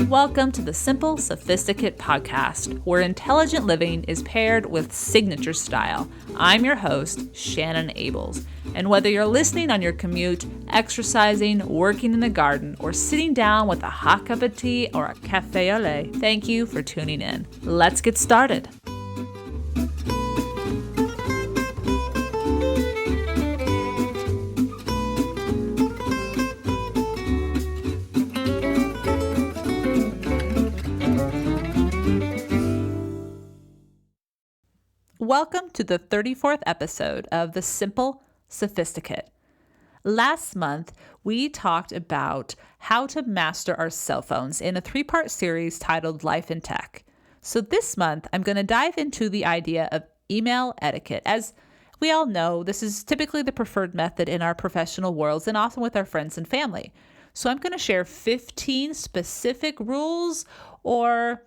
Welcome to the SImple Sophisticate podcast, where intelligent living is paired with signature style. I'm your host, Shannon Ables, and whether you're listening on your commute, exercising, working in the garden, or sitting down with a hot cup of tea or a café au lait, thank you for tuning in. Let's get started. Welcome to the 34th episode of the SImple Sophisticate. Last month, we talked about how to master our cell phones in a 3-part series titled Life in Tech. So this month, I'm going to dive into the idea of email etiquette. As we all know, this is typically the preferred method in our professional worlds and often with our friends and family. So I'm going to share 15 specific rules or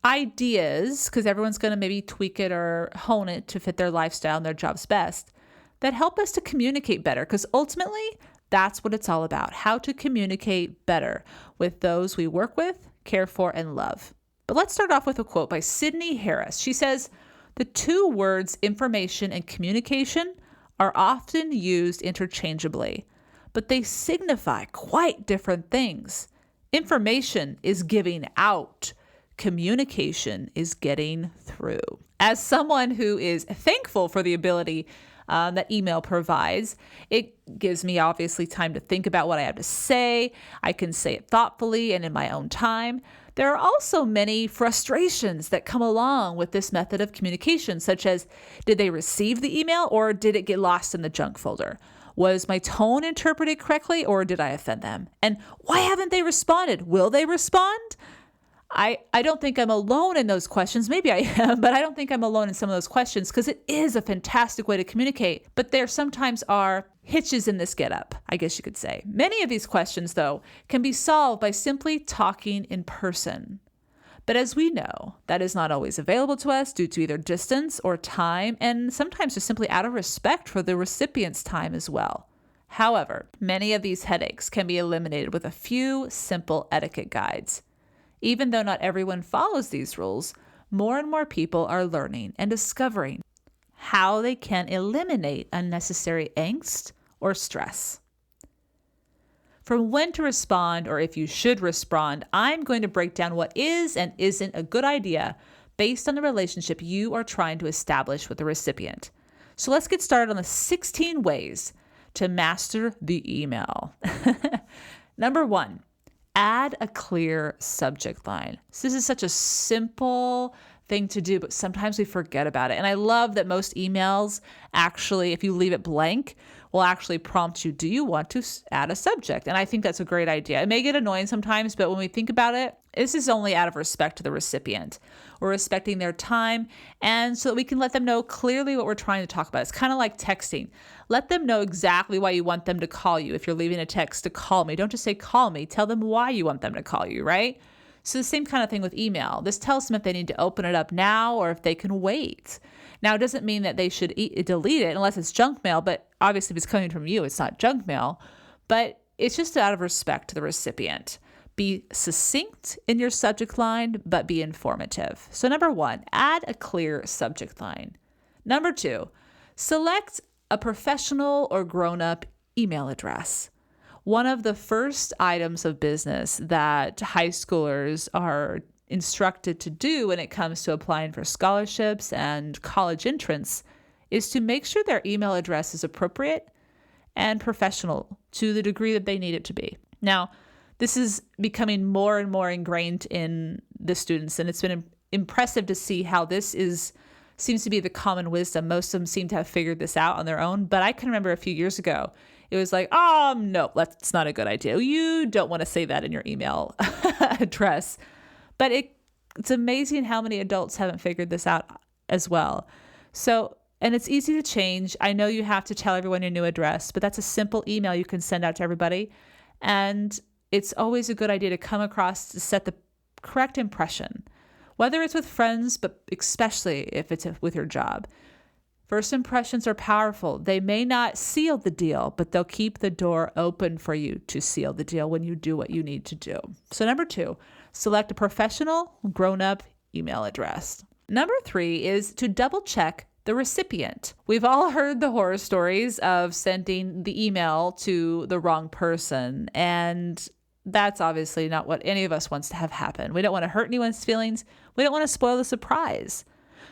ideas, because everyone's going to maybe tweak it or hone it to fit their lifestyle and their jobs best, that help us to communicate better, because ultimately that's what it's all about, how to communicate better with those we work with, care for, and love. But let's start off with a quote by Sydney Harris. She says, "The two words information and communication are often used interchangeably, but they signify quite different things. Information is giving out. Communication is getting through." As someone who is thankful for the ability that email provides, it gives me obviously time to think about what I have to say. I can say it thoughtfully and in my own time. There are also many frustrations that come along with this method of communication, such as, did they receive the email or did it get lost in the junk folder? Was my tone interpreted correctly or did I offend them? And why haven't they responded? Will they respond? I don't think I'm alone in those questions. Maybe I am, but I don't think I'm alone in some of those questions, because it is a fantastic way to communicate. But there sometimes are hitches in this getup, I guess you could say. Many of these questions, though, can be solved by simply talking in person. But as we know, that is not always available to us due to either distance or time, and sometimes just simply out of respect for the recipient's time as well. However, many of these headaches can be eliminated with a few simple etiquette guides. Even though not everyone follows these rules, more and more people are learning and discovering how they can eliminate unnecessary angst or stress. From when to respond, or if you should respond, I'm going to break down what is and isn't a good idea based on the relationship you are trying to establish with the recipient. So let's get started on the 16 ways to master the email. Number 1. Add a clear subject line. So this is such a simple thing to do, but sometimes we forget about it. And I love that most emails actually, if you leave it blank, will actually prompt you, do you want to add a subject? And I think that's a great idea. It may get annoying sometimes, but when we think about it, this is only out of respect to the recipient. We're respecting their time, and so that we can let them know clearly what we're trying to talk about. It's kind of like texting. Let them know exactly why you want them to call you. If you're leaving a text to call me, don't just say call me. Tell them why you want them to call you, right? So the same kind of thing with email. This tells them if they need to open it up now or if they can wait. Now, it doesn't mean that they should delete it unless it's junk mail, but obviously if it's coming from you, it's not junk mail. But it's just out of respect to the recipient. Be succinct in your subject line, but be informative. So number 1, add a clear subject line. Number 2, select a professional or grown-up email address. One of the first items of business that high schoolers are instructed to do when it comes to applying for scholarships and college entrance is to make sure their email address is appropriate and professional to the degree that they need it to be. Now, this is becoming more and more ingrained in the students, and it's been impressive to see how this seems to be the common wisdom. Most of them seem to have figured this out on their own, but I can remember a few years ago, it was like, no, that's not a good idea. You don't want to say that in your email address. But it's amazing how many adults haven't figured this out as well. So, and it's easy to change. I know you have to tell everyone your new address, but that's a simple email you can send out to everybody. And it's always a good idea to come across to set the correct impression. whether it's with friends, but especially if it's with your job. First impressions are powerful. They may not seal the deal, but they'll keep the door open for you to seal the deal when you do what you need to do. So number 2, select a professional, grown-up email address. Number 3 is to double check the recipient. We've all heard the horror stories of sending the email to the wrong person, and that's obviously not what any of us wants to have happen. We don't want to hurt anyone's feelings. We don't want to spoil the surprise.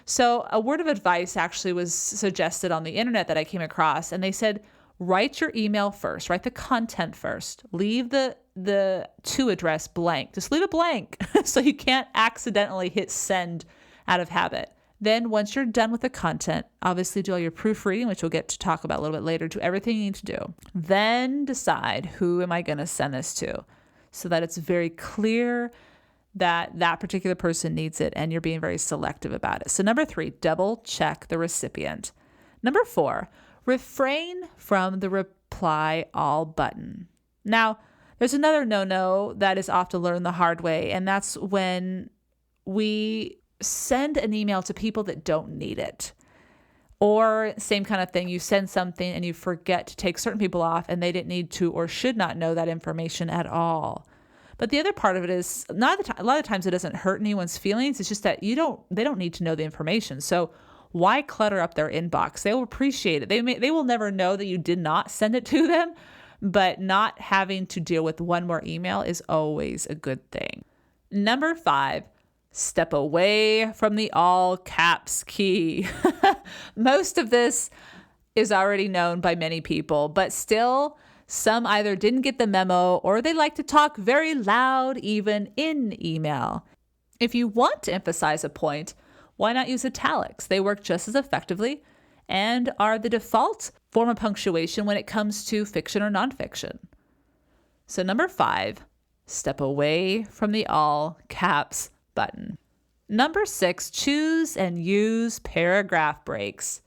So a word of advice actually was suggested on the internet that I came across, and they said, write your email first, write the content first, leave the to address blank. Just leave it blank so you can't accidentally hit send out of habit. Then once you're done with the content, obviously do all your proofreading, which we'll get to talk about a little bit later, do everything you need to do. Then decide, who am I going to send this to, so that it's very clear that that particular person needs it and you're being very selective about it. So number 3, double check the recipient. Number 4, refrain from the reply all button. Now, there's another no-no that is often learned the hard way, and that's when we send an email to people that don't need it. Or same kind of thing, you send something and you forget to take certain people off and they didn't need to or should not know that information at all. But the other part of it is a lot of times it doesn't hurt anyone's feelings. It's just that they don't need to know the information. So why clutter up their inbox? They will appreciate it. They will never know that you did not send it to them, but not having to deal with one more email is always a good thing. Number 5, step away from the all caps key. Most of this is already known by many people, but still, some either didn't get the memo or they like to talk very loud even in email. If you want to emphasize a point, why not use italics? They work just as effectively and are the default form of punctuation when it comes to fiction or nonfiction. So number 5, step away from the all caps button. Number 6, choose and use paragraph breaks.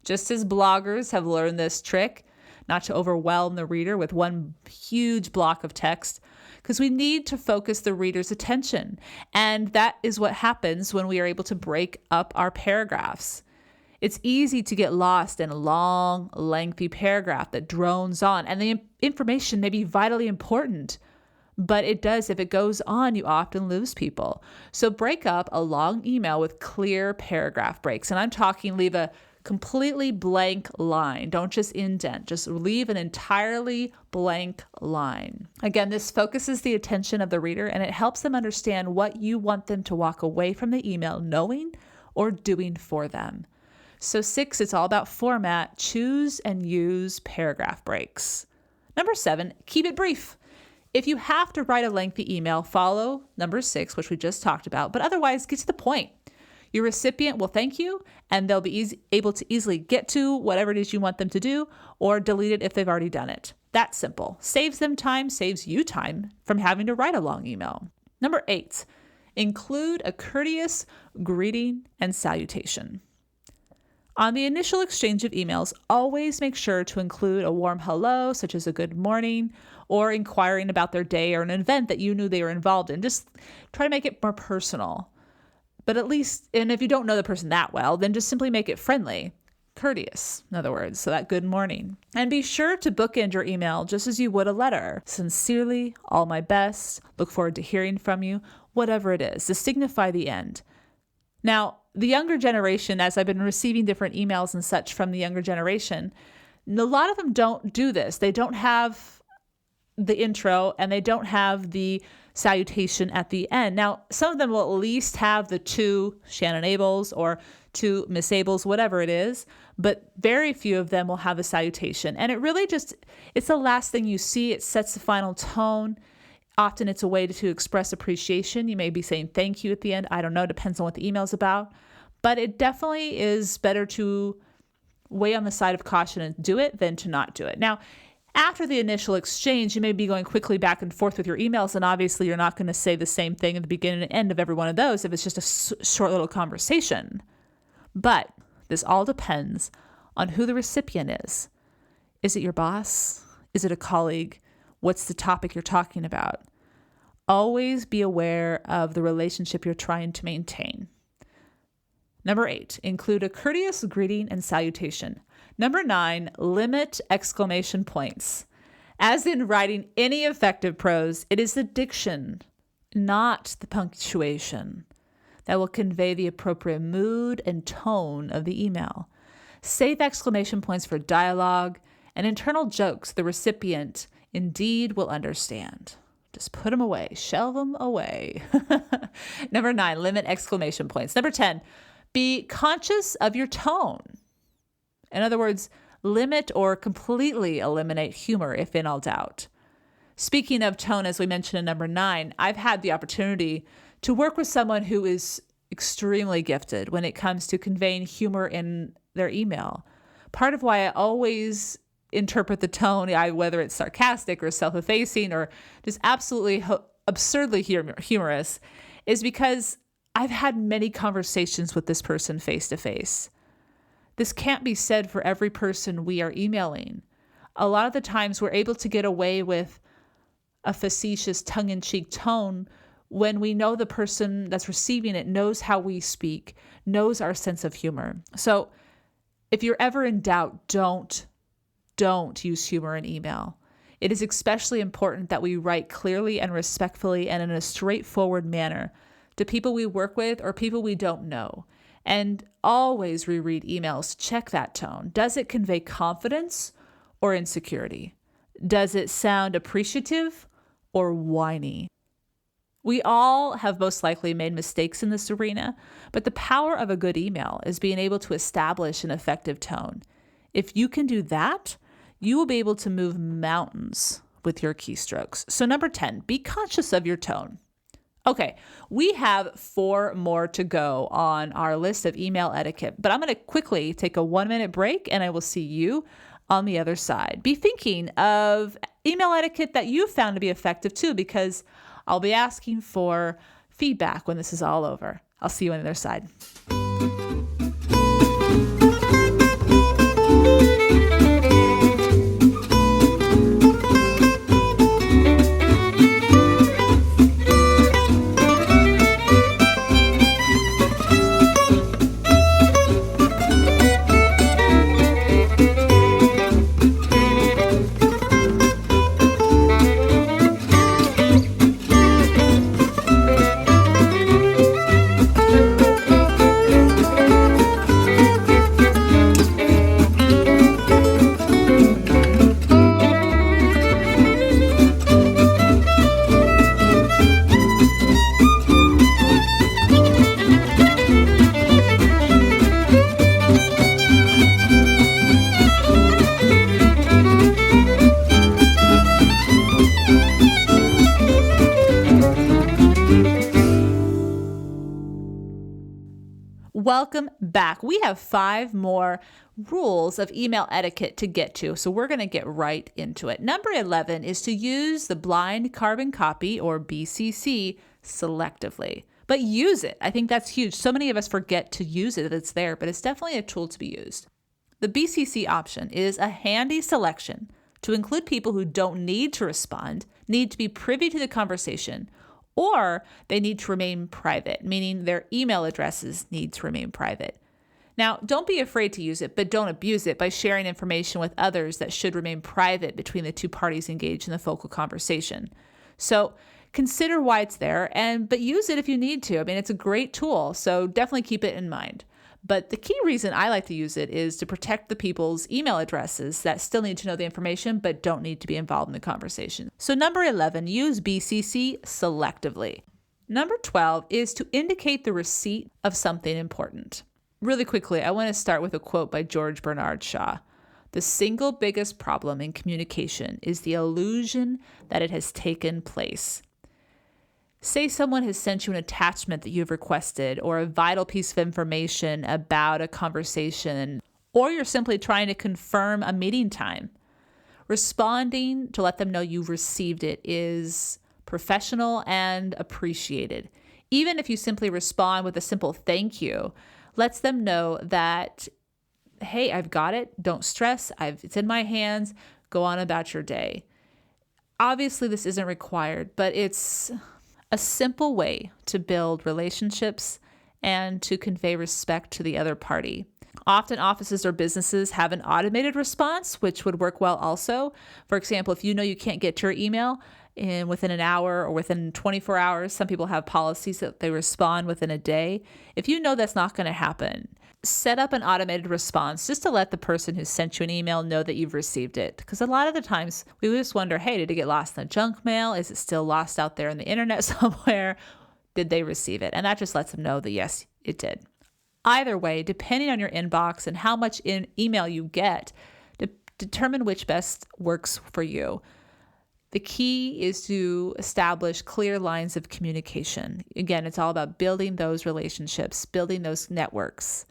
Just as bloggers have learned this trick, not to overwhelm the reader with one huge block of text, because we need to focus the reader's attention. And that is what happens when we are able to break up our paragraphs. It's easy to get lost in a long, lengthy paragraph that drones on, and the information may be vitally important, but it does, if it goes on, you often lose people. So break up a long email with clear paragraph breaks. And I'm talking leave a completely blank line. Don't just indent, just leave an entirely blank line. Again, this focuses the attention of the reader and it helps them understand what you want them to walk away from the email knowing or doing for them. So 6, it's all about format. Choose and use paragraph breaks. Number 7, keep it brief. If you have to write a lengthy email, follow number 6, which we just talked about, but otherwise get to the point. Your recipient will thank you, and they'll be able to easily get to whatever it is you want them to do, or delete it if they've already done it. That's simple. Saves them time, saves you time from having to write a long email. Number 8, include a courteous greeting and salutation. On the initial exchange of emails, always make sure to include a warm hello, such as a good morning, or inquiring about their day or an event that you knew they were involved in. Just try to make it more personal. But at least, and if you don't know the person that well, then just simply make it friendly, courteous, in other words, so that good morning. And be sure to bookend your email just as you would a letter. Sincerely, all my best, look forward to hearing from you, whatever it is, to signify the end. Now, the younger generation, as I've been receiving different emails and such from the younger generation, a lot of them don't do this. They don't have the intro and they don't have the salutation at the end. Now, some of them will at least have the to Shannon Ables or to Miss Ables, whatever it is, but very few of them will have a salutation. And it really just, it's the last thing you see. It sets the final tone. Often it's a way to express appreciation. You may be saying thank you at the end. I don't know. Depends on what the email's about. But it definitely is better to weigh on the side of caution and do it than to not do it. Now, after the initial exchange, you may be going quickly back and forth with your emails, and obviously you're not going to say the same thing at the beginning and end of every one of those if it's just a short little conversation. But this all depends on who the recipient is. Is it your boss? Is it a colleague? What's the topic you're talking about? Always be aware of the relationship you're trying to maintain. Number 8, include a courteous greeting and salutation. Number 9, limit exclamation points. As in writing any effective prose, it is the diction, not the punctuation, that will convey the appropriate mood and tone of the email. Save exclamation points for dialogue and internal jokes the recipient indeed will understand. Just put them away, shelve them away. Number 9, limit exclamation points. Number 10, be conscious of your tone. In other words, limit or completely eliminate humor if in all doubt. Speaking of tone, as we mentioned in number 9, I've had the opportunity to work with someone who is extremely gifted when it comes to conveying humor in their email. Part of why I always interpret the tone, whether it's sarcastic or self-effacing or just absolutely absurdly humorous, is because I've had many conversations with this person face to face. This can't be said for every person we are emailing. A lot of the times we're able to get away with a facetious tongue-in-cheek tone when we know the person that's receiving it knows how we speak, knows our sense of humor. So if you're ever in doubt, don't use humor in email. It is especially important that we write clearly and respectfully and in a straightforward manner to people we work with or people we don't know. And always reread emails to check that tone. Does it convey confidence or insecurity? Does it sound appreciative or whiny? We all have most likely made mistakes in this arena, but the power of a good email is being able to establish an effective tone. If you can do that, you will be able to move mountains with your keystrokes. So number 10, be conscious of your tone. Okay, we have 4 more to go on our list of email etiquette, but I'm going to quickly take a 1-minute break and I will see you on the other side. Be thinking of email etiquette that you found to be effective too, because I'll be asking for feedback when this is all over. I'll see you on the other side. Welcome back. We have 5 more rules of email etiquette to get to, so we're going to get right into it. Number 11 is to use the blind carbon copy, or BCC, selectively. But use it. I think that's huge. So many of us forget to use it. It's there, but it's definitely a tool to be used. The BCC option is a handy selection to include people who don't need to respond, need to be privy to the conversation, or they need to remain private, meaning their email addresses need to remain private. Now, don't be afraid to use it, but don't abuse it by sharing information with others that should remain private between the 2 parties engaged in the focal conversation. So consider why it's there, but use it if you need to. I mean, it's a great tool, so definitely keep it in mind. But the key reason I like to use it is to protect the people's email addresses that still need to know the information but don't need to be involved in the conversation. So number 11, use BCC selectively. Number 12 is to indicate the receipt of something important. Really quickly, I want to start with a quote by George Bernard Shaw. The single biggest problem in communication is the illusion that it has taken place. Say someone has sent you an attachment that you've requested or a vital piece of information about a conversation, or you're simply trying to confirm a meeting time. Responding to let them know you've received it is professional and appreciated. Even if you simply respond with a simple thank you, lets them know that, hey, I've got it. Don't stress. It's in my hands. Go on about your day. Obviously, this isn't required, but it's A simple way to build relationships and to convey respect to the other party. Often offices or businesses have an automated response, which would work well also. For example, if you know you can't get to your email within an hour or within 24 hours, some people have policies that they respond within a day. If you know that's not going to happen, set up an automated response just to let the person who sent you an email know that you've received it. Because a lot of the times we just wonder, hey, did it get lost in the junk mail? Is it still lost out there in the internet somewhere? Did they receive it? And that just lets them know that yes, it did. Either way, depending on your inbox and how much email you get, determine which best works for you. The key is to establish clear lines of communication. Again, it's all about building those relationships, building those networks.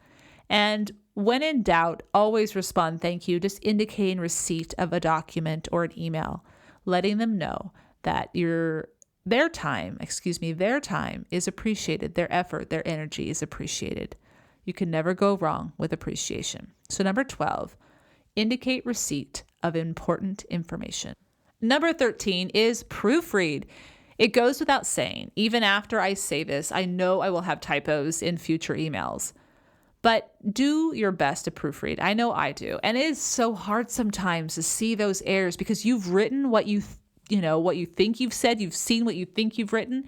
And when in doubt, always respond thank you, just indicating receipt of a document or an email, letting them know that their time is appreciated, their effort, their energy is appreciated. You can never go wrong with appreciation. So number 12, indicate receipt of important information. Number 13 is proofread. It goes without saying, even after I say this, I know I will have typos in future emails, but do your best to proofread. I know I do. And it is so hard sometimes to see those errors because you've written what you think you've said, you've seen what you think you've written,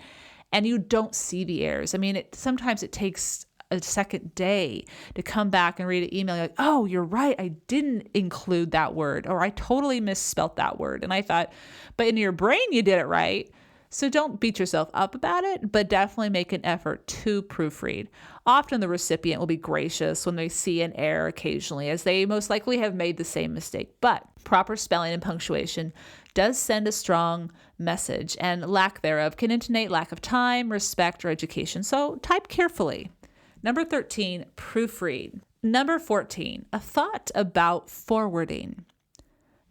and you don't see the errors. I mean, sometimes it takes a second day to come back and read an email like, oh, you're right, I didn't include that word, or I totally misspelt that word. And I thought, but in your brain, you did it right. So don't beat yourself up about it, but definitely make an effort to proofread. Often the recipient will be gracious when they see an error occasionally, as they most likely have made the same mistake. But proper spelling and punctuation does send a strong message, and lack thereof can intimate lack of time, respect, or education. So type carefully. Number 13, proofread. Number 14, a thought about forwarding.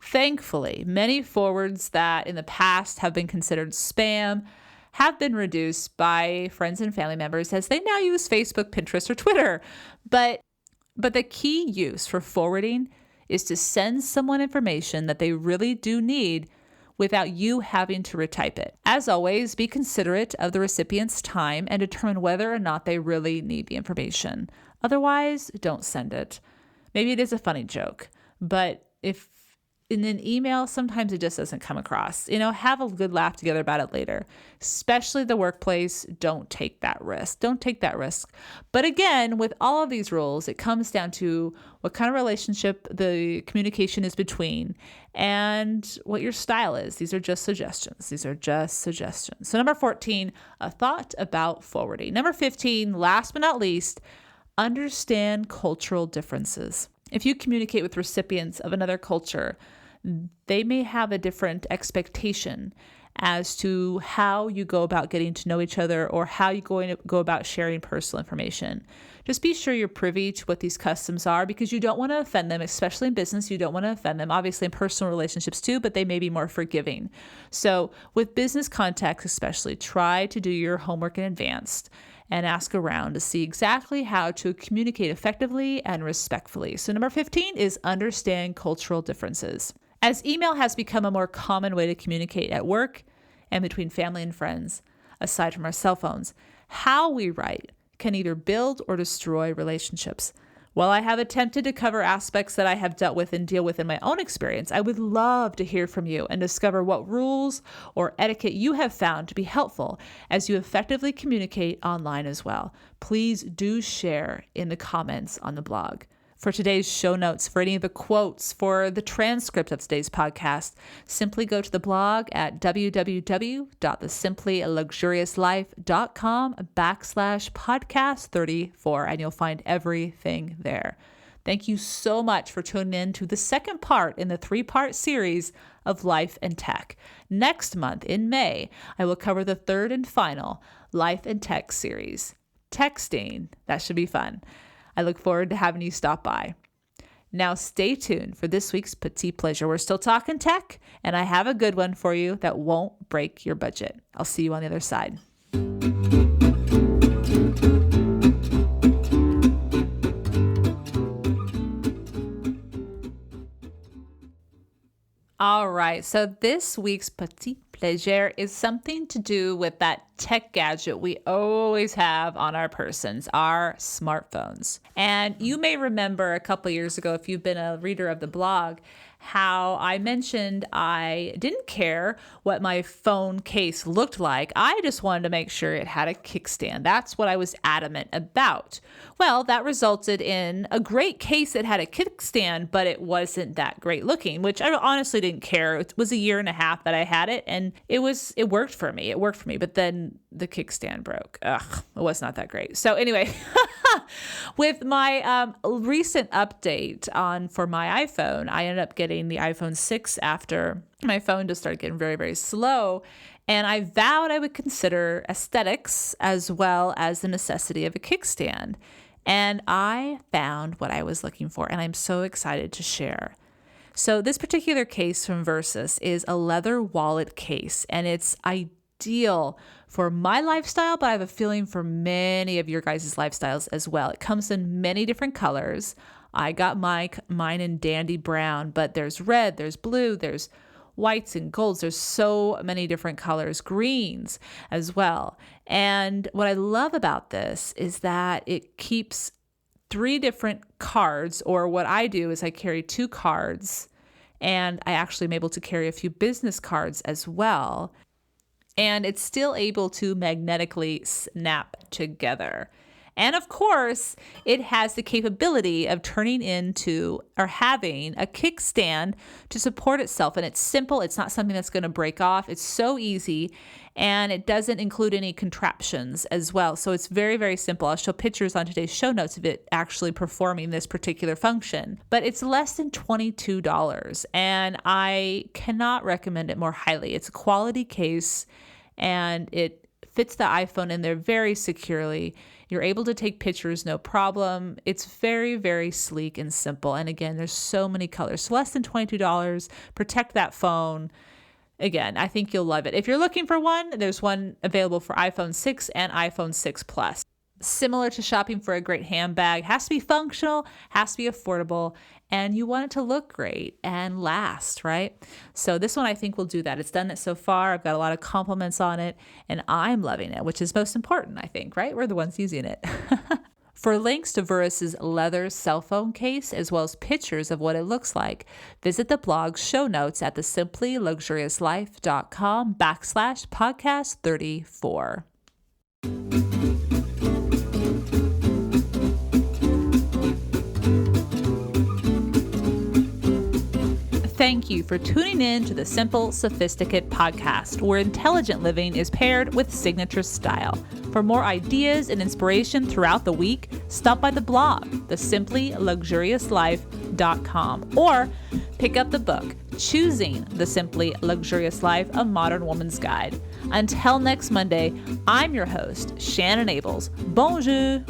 Thankfully, many forwards that in the past have been considered spam have been reduced by friends and family members as they now use Facebook, Pinterest, or Twitter. But the key use for forwarding is to send someone information that they really do need without you having to retype it. As always, be considerate of the recipient's time and determine whether or not they really need the information. Otherwise, don't send it. Maybe it is a funny joke, but if in an email, sometimes it just doesn't come across. Have a good laugh together about it later. Especially the workplace, don't take that risk. Don't take that risk. But again, with all of these rules, it comes down to what kind of relationship the communication is between and what your style is. These are just suggestions. So number 14, a thought about forwarding. Number 15, last but not least, understand cultural differences. If you communicate with recipients of another culture, they may have a different expectation as to how you go about getting to know each other or how you're going to go about sharing personal information. Just be sure you're privy to what these customs are because you don't want to offend them, especially in business. You don't want to offend them, obviously in personal relationships too, but they may be more forgiving. So with business contacts especially, try to do your homework in advance and ask around to see exactly how to communicate effectively and respectfully. So number 15 is understand cultural differences. As email has become a more common way to communicate at work and between family and friends, aside from our cell phones, how we write can either build or destroy relationships. While I have attempted to cover aspects that I have dealt with and deal with in my own experience, I would love to hear from you and discover what rules or etiquette you have found to be helpful as you effectively communicate online as well. Please do share in the comments on the blog. For today's show notes, for any of the quotes, for the transcript of today's podcast, simply go to the blog at www.thesimplyluxuriouslife.com/podcast34, and you'll find everything there. Thank you so much for tuning in to the second part in the 3-part series of Life and Tech. Next month, in May, I will cover the third and final Life and Tech series. Texting, that should be fun. I look forward to having you stop by. Now stay tuned for this week's Petit Plaisir. We're still talking tech, and I have a good one for you that won't break your budget. I'll see you on the other side. All right, so this week's Petit Plaisir is something to do with that tech gadget we always have on our persons, our smartphones. And you may remember a couple years ago, if you've been a reader of the blog, how I mentioned I didn't care what my phone case looked like. I just wanted to make sure it had a kickstand. That's what I was adamant about. Well, that resulted in a great case that had a kickstand, but it wasn't that great looking, which I honestly didn't care. It was a year and a half that I had it, and it worked for me. It worked for me, but then the kickstand broke. Ugh, it was not that great. So anyway, with my recent update for my iPhone, I ended up getting the iPhone 6 after my phone just started getting very, very slow. And I vowed I would consider aesthetics as well as the necessity of a kickstand. And I found what I was looking for, and I'm so excited to share. So this particular case from Versus is a leather wallet case, and it's ideal for my lifestyle, but I have a feeling for many of your guys' lifestyles as well. It comes in many different colors. I got mine in dandy brown, but there's red, there's blue, there's whites and golds. There's so many different colors, greens as well. And what I love about this is that it keeps 3 different cards, or what I do is I carry 2 cards, and I actually am able to carry a few business cards as well. And it's still able to magnetically snap together. And of course, it has the capability of turning into or having a kickstand to support itself. And it's simple. It's not something that's going to break off. It's so easy. And it doesn't include any contraptions as well. So it's very, very simple. I'll show pictures on today's show notes of it actually performing this particular function. But it's less than $22. And I cannot recommend it more highly. It's a quality case, and it fits the iPhone in there very securely. You're able to take pictures, no problem. It's very, very sleek and simple. And again, there's so many colors. So less than $22. Protect that phone. Again, I think you'll love it. If you're looking for one, there's one available for iPhone 6 and iPhone 6 Plus. Similar to shopping for a great handbag, has to be functional, has to be affordable, and you want it to look great and last, right? So this one I think will do that. It's done it so far. I've got a lot of compliments on it, and I'm loving it, which is most important, I think, right? We're the ones using it. For links to Verus's leather cell phone case, as well as pictures of what it looks like, visit the blog's show notes at thesimplyluxuriouslife.com/podcast34. Thank you for tuning in to the Simple Sophisticate podcast, where intelligent living is paired with signature style. For more ideas and inspiration throughout the week, stop by the blog, thesimplyluxuriouslife.com, or pick up the book, Choosing the Simply Luxurious Life, A Modern Woman's Guide. Until next Monday, I'm your host, Shannon Ables. Bonjour!